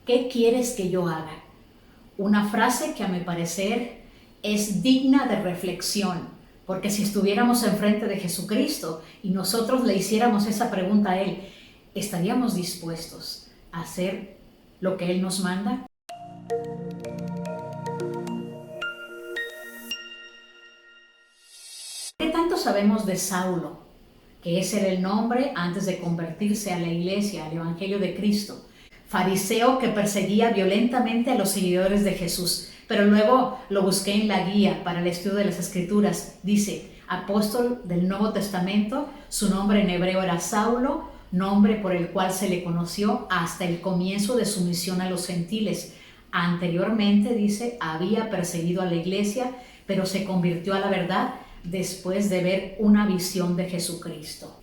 ¿qué quieres que yo haga? Una frase que a mi parecer es digna de reflexión, porque si estuviéramos enfrente de Jesucristo y nosotros le hiciéramos esa pregunta a Él, ¿estaríamos dispuestos a hacer lo que Él nos manda? ¿Qué tanto sabemos de Saulo? Que ese era el nombre antes de convertirse a la iglesia, al Evangelio de Cristo. Fariseo que perseguía violentamente a los seguidores de Jesús. Pero luego lo busqué en la guía para el estudio de las Escrituras. Dice, apóstol del Nuevo Testamento, su nombre en hebreo era Saulo, nombre por el cual se le conoció hasta el comienzo de su misión a los gentiles. Anteriormente, dice, había perseguido a la iglesia, pero se convirtió a la verdad después de ver una visión de Jesucristo.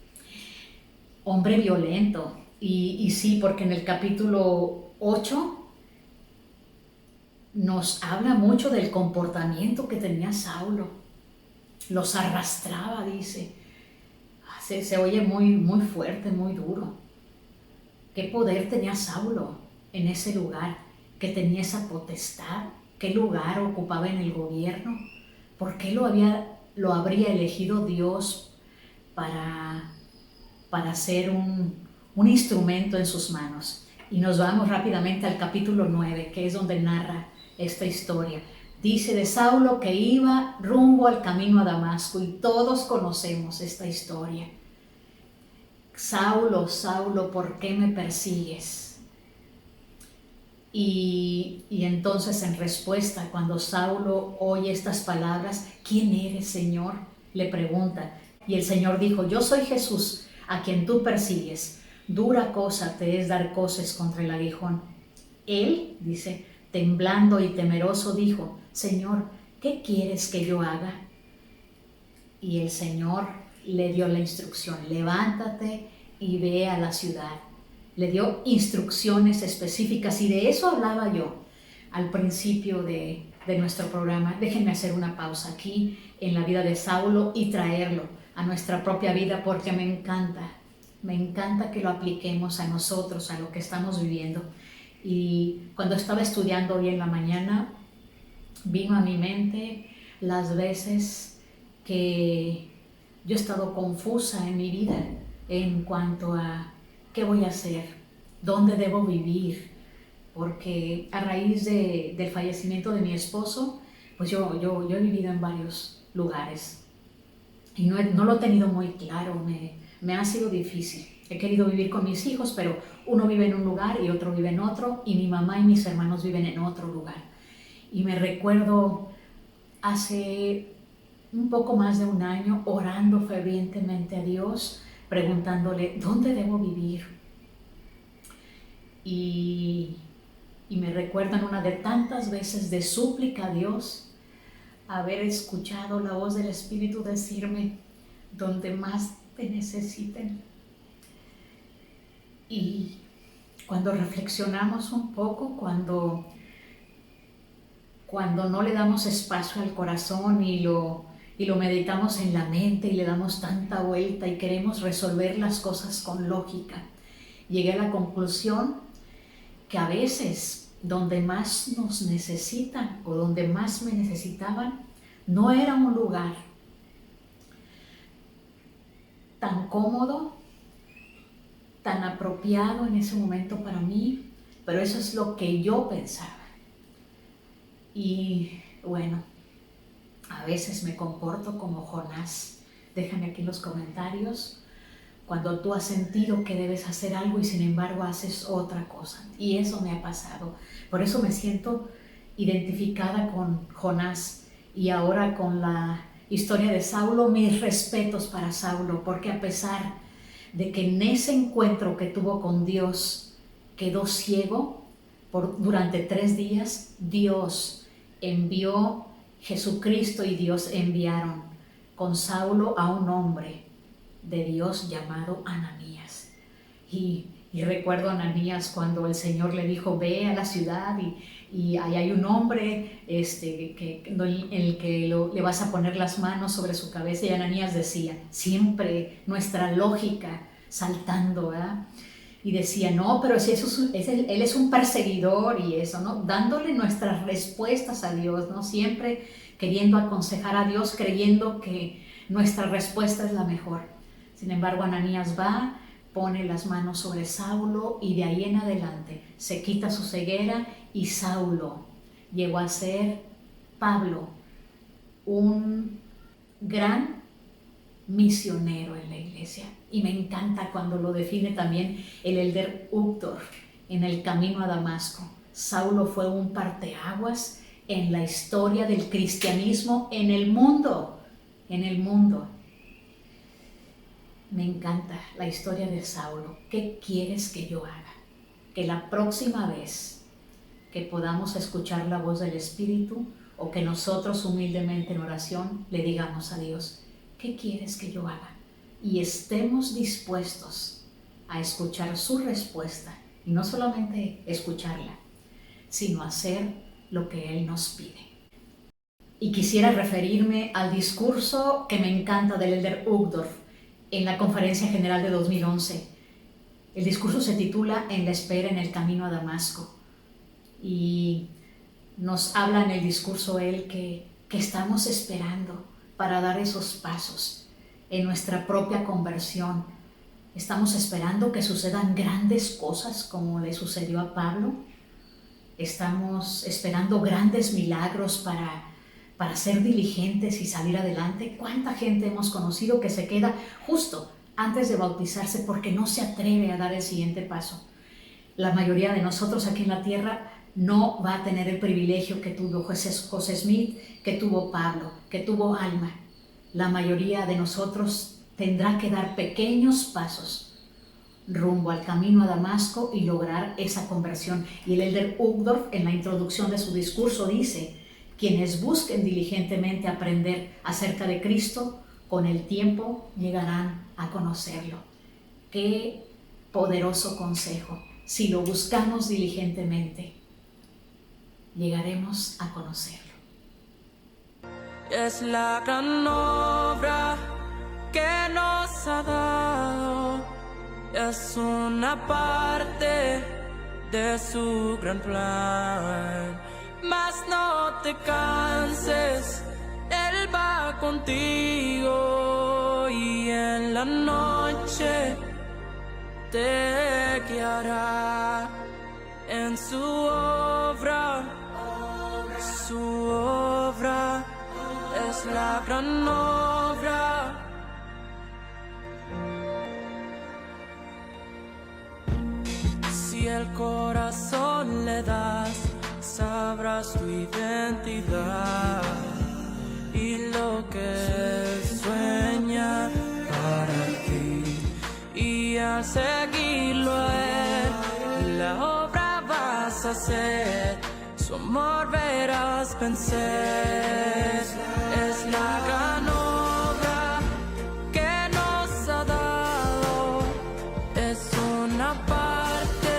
Hombre violento, y sí, porque en el capítulo 8 nos habla mucho del comportamiento que tenía Saulo. Los arrastraba, dice. Se oye muy fuerte, muy duro. ¿Qué poder tenía Saulo en ese lugar? ¿Que tenía esa potestad? ¿Qué lugar ocupaba en el gobierno? ¿Por qué lo habría elegido Dios para ser un instrumento en sus manos? Y nos vamos rápidamente al capítulo 9, que es donde narra esta historia. Dice de Saulo que iba rumbo al camino a Damasco, y todos conocemos esta historia. Saulo, Saulo, ¿por qué me persigues? Y entonces en respuesta, cuando Saulo oye estas palabras, ¿quién eres, Señor?, le pregunta. Y el Señor dijo, yo soy Jesús, a quien tú persigues. Dura cosa te es dar coces contra el aguijón. Él, dice, temblando y temeroso, dijo, Señor, ¿qué quieres que yo haga? Y el Señor le dio la instrucción, levántate y ve a la ciudad. Le dio instrucciones específicas, y de eso hablaba yo al principio de nuestro programa. Déjenme hacer una pausa aquí en la vida de Saulo y traerlo a nuestra propia vida, porque me encanta que lo apliquemos a nosotros, a lo que estamos viviendo. Y cuando estaba estudiando hoy en la mañana, vino a mi mente las veces que yo he estado confusa en mi vida en cuanto a qué voy a hacer, dónde debo vivir, porque a raíz del fallecimiento de mi esposo, pues yo he vivido en varios lugares y no lo he tenido muy claro, me ha sido difícil. He querido vivir con mis hijos, pero uno vive en un lugar y otro vive en otro, y mi mamá y mis hermanos viven en otro lugar. Y me recuerdo hace un poco más de un año orando fervientemente a Dios, preguntándole, ¿dónde debo vivir? Y me recuerdan una de tantas veces de súplica a Dios, haber escuchado la voz del Espíritu decirme, donde más te necesiten. Y cuando reflexionamos un poco, cuando no le damos espacio al corazón y lo meditamos en la mente y le damos tanta vuelta y queremos resolver las cosas con lógica, llegué a la conclusión que a veces donde más nos necesitan o donde más me necesitaban no era un lugar tan cómodo, tan apropiado en ese momento para mí, pero eso es lo que yo pensaba. Y bueno, a veces me comporto como Jonás. Déjame aquí en los comentarios cuando tú has sentido que debes hacer algo y sin embargo haces otra cosa. Y eso me ha pasado. Por eso me siento identificada con Jonás. Y ahora con la historia de Saulo, mis respetos para Saulo, porque a pesar de que en ese encuentro que tuvo con Dios quedó ciego durante 3 días, Dios envió, Jesucristo y Dios enviaron con Saulo a un hombre de Dios llamado Ananías. Y recuerdo a Ananías cuando el Señor le dijo, ve a la ciudad y ahí hay un hombre en el que le vas a poner las manos sobre su cabeza. Y Ananías decía, siempre nuestra lógica saltando, ¿verdad? Y decía, no, pero si eso él es un perseguidor y eso, ¿no? Dándole nuestras respuestas a Dios, ¿no? Siempre queriendo aconsejar a Dios, creyendo que nuestra respuesta es la mejor. Sin embargo, Ananías va, pone las manos sobre Saulo y de ahí en adelante se quita su ceguera y Saulo llegó a ser, Pablo, un gran misionero en la iglesia. Y me encanta cuando lo define también el elder Uchtdorf en el camino a Damasco. Saulo fue un parteaguas en la historia del cristianismo en el mundo. En el mundo. Me encanta la historia de Saulo. ¿Qué quieres que yo haga? Que la próxima vez que podamos escuchar la voz del Espíritu o que nosotros humildemente en oración le digamos a Dios, ¿qué quieres que yo haga? Y estemos dispuestos a escuchar su respuesta y no solamente escucharla, sino hacer lo que Él nos pide. Y quisiera referirme al discurso que me encanta del elder Uchtdorf en la Conferencia General de 2011. El discurso se titula En la espera en el camino a Damasco y nos habla en el discurso él que estamos esperando para dar esos pasos en nuestra propia conversión. Estamos esperando que sucedan grandes cosas como le sucedió a Pablo. Estamos esperando grandes milagros para ser diligentes y salir adelante. ¿Cuánta gente hemos conocido que se queda justo antes de bautizarse porque no se atreve a dar el siguiente paso? La mayoría de nosotros aquí en la tierra no va a tener el privilegio que tuvo José Smith, que tuvo Pablo, que tuvo Alma. La mayoría de nosotros tendrá que dar pequeños pasos rumbo al camino a Damasco y lograr esa conversión. Y el elder Uchtdorf en la introducción de su discurso dice, quienes busquen diligentemente aprender acerca de Cristo, con el tiempo llegarán a conocerlo. Qué poderoso consejo. Si lo buscamos diligentemente, llegaremos a conocerlo. Es la gran obra que nos ha dado, es una parte de su gran plan. Mas no te canses, Él va contigo y en la noche te guiará en su obra. Su obra es la gran obra. Si el corazón le das, sabrás tu identidad y lo que sueña para ti. Y al seguirlo a Él, la obra vas a hacer, su amor verás vencer. Es la gran obra que nos ha dado, es una parte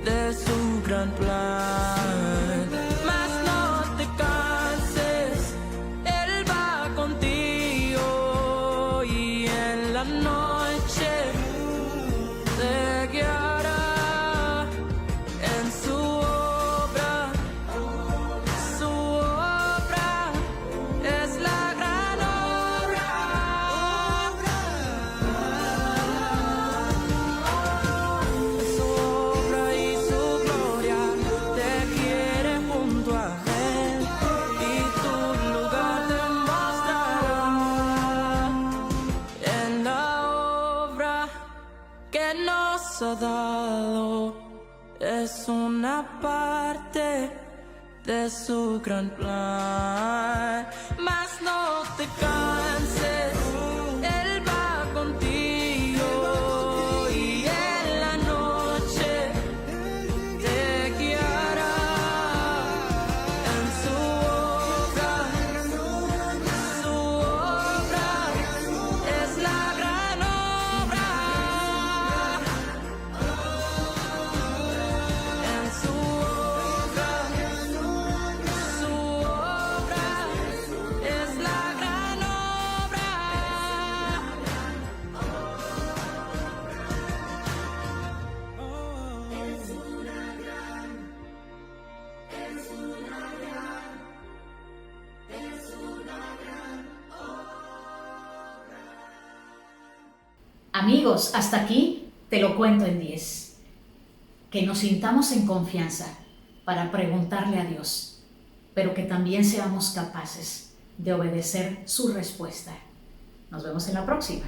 de su gran plan. Mas no te canses, Él va contigo y en la noche te guiará en su obra. Su obra es la gran obra. Su obra y su gloria te quiere junto a Él y tu lugar te mostrará. En la obra que nos ha dado es una parte de su gran plan. Mas no te canses, Él va contigo y en la noche te guiará en su obra. Su obra es la gran obra. En su obra es la gran obra. Amigos, hasta aquí te lo cuento en 10. Que nos sintamos en confianza para preguntarle a Dios, pero que también seamos capaces de obedecer su respuesta. Nos vemos en la próxima.